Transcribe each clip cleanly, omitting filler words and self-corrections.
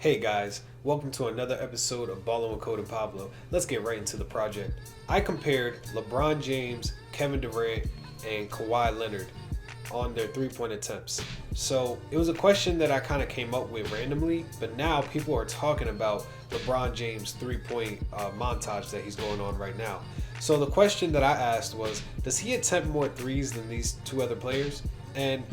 Hey guys, welcome to another episode of Ballin' with Code and Pablo. Let's get right into the project. I compared LeBron James, Kevin Durant, and Kawhi Leonard on their three-point attempts. So it was a question that I kind of came up with randomly, but now people are talking about LeBron James' three-point montage that he's going on right now. So the question that I asked was, does he attempt more threes than these two other players? And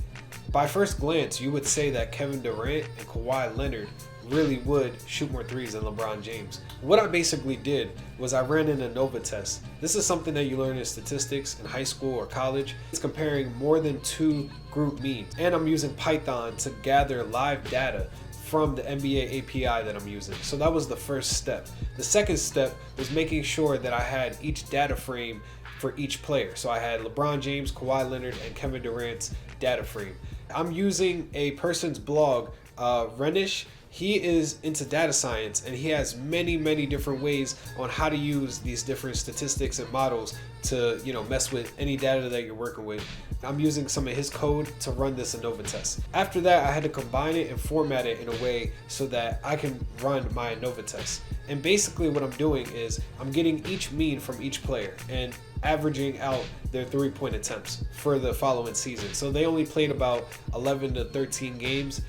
by first glance, you would say that Kevin Durant and Kawhi Leonard really would shoot more threes than LeBron James. What I basically did was I ran an ANOVA test. This is something that you learn in statistics in high school or college. It's comparing more than two group means. And I'm using Python to gather live data from the NBA API that I'm using. So that was the first step. The second step was making sure that I had each data frame for each player. So I had LeBron James, Kawhi Leonard, and Kevin Durant's data frame. I'm using a person's blog, Renesh. He is into data science and he has many different ways on how to use these different statistics and models to, mess with any data that you're working with. I'm using some of his code to run this ANOVA test. After that, I had to combine it and format it in a way so that I can run my ANOVA test. And basically what I'm doing is I'm getting each mean from each player and averaging out their three-point attempts for the following season. So they only played about 11 to 13 games.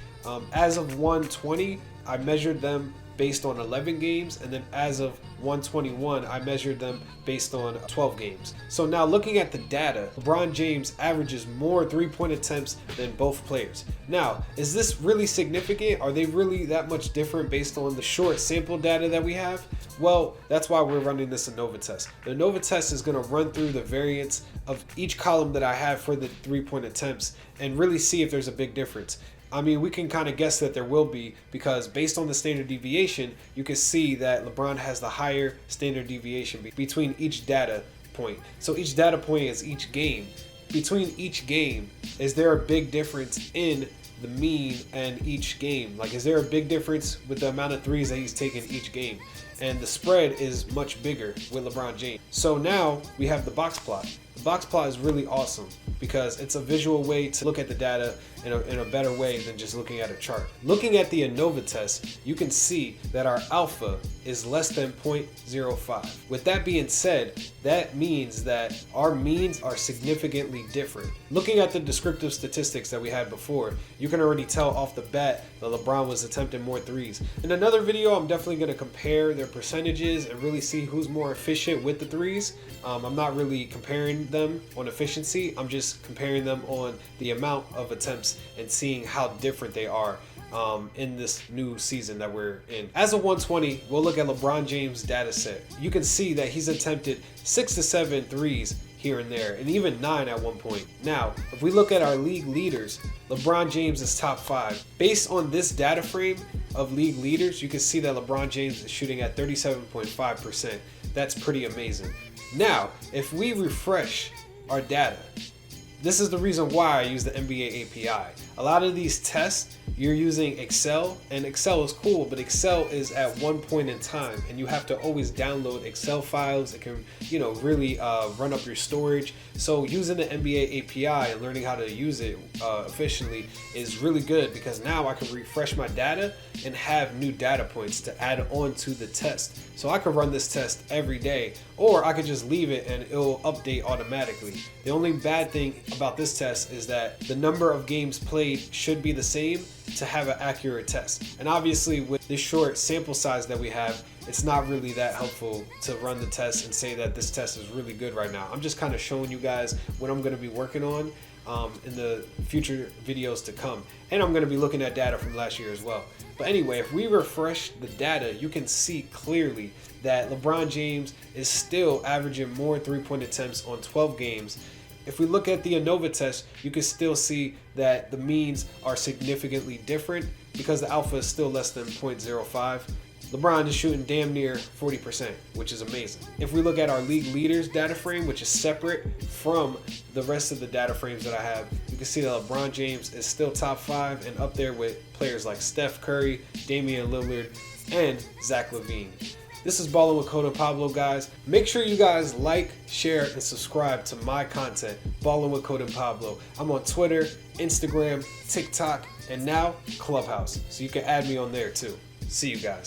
As of 120, I measured them based on 11 games, and then as of 121, I measured them based on 12 games. So now looking at the data, LeBron James averages more three-point attempts than both players. Now, is this really significant? Are they really that much different based on the short sample data that we have? Well, that's why we're running this ANOVA test. The ANOVA test is going to run through the variance of each column that I have for the three-point attempts and really see if there's a big difference. I mean, we can kind of guess that there will be because based on the standard deviation, you can see that LeBron has the higher standard deviation between each data point. So each data point is each game. Between each game, is there a big difference in the mean and each game? Like, is there a big difference with the amount of threes that he's taken each game? And the spread is much bigger with LeBron James. So now we have the box plot. The box plot is really awesome because it's a visual way to look at the data in a better way than just looking at a chart. Looking at the ANOVA test, you can see that our alpha is less than 0.05. With that being said, that means that our means are significantly different. Looking at the descriptive statistics that we had before, you can already tell off the bat that LeBron was attempting more threes. In another video, I'm definitely going to compare their percentages and really see who's more efficient with the threes. I'm not really comparing them on efficiency. I'm just comparing them on the amount of attempts and seeing how different they are in this new season that we're in. As of 120, we'll look at LeBron James' data set. You can see that he's attempted 6 to 7 threes here and there, and even 9 at one point. Now, if we look at our league leaders, LeBron James is top 5. Based on this data frame of league leaders, you can see that LeBron James is shooting at 37.5%. That's pretty amazing. Now, if we refresh our data, this is the reason why I use the NBA API. A lot of these tests, you're using Excel, and Excel is cool, but Excel is at one point in time, and you have to always download Excel files. It can, really run up your storage. So using the NBA API and learning how to use it efficiently is really good because now I can refresh my data and have new data points to add on to the test. So I could run this test every day, or I could just leave it and it'll update automatically. The only bad thing about this test is that the number of games played should be the same to have an accurate test. And obviously with this short sample size that we have, it's not really that helpful to run the test and say that this test is really good right now. I'm just kind of showing you guys what I'm going to be working on in the future videos to come. And I'm going to be looking at data from last year as well. But anyway, if we refresh the data, you can see clearly that LeBron James is still averaging more three-point attempts on 12 games. If we look at the ANOVA test, you can still see that the means are significantly different because the alpha is still less than 0.05. LeBron is shooting damn near 40%, which is amazing. If we look at our league leaders data frame, which is separate from the rest of the data frames that I have, you can see that LeBron James is still top 5 and up there with players like Steph Curry, Damian Lillard, and Zach LaVine. This is Ballin' with Code and Pablo, guys. Make sure you guys like, share, and subscribe to my content, Ballin' with Code and Pablo. I'm on Twitter, Instagram, TikTok, and now Clubhouse, so you can add me on there too. See you guys.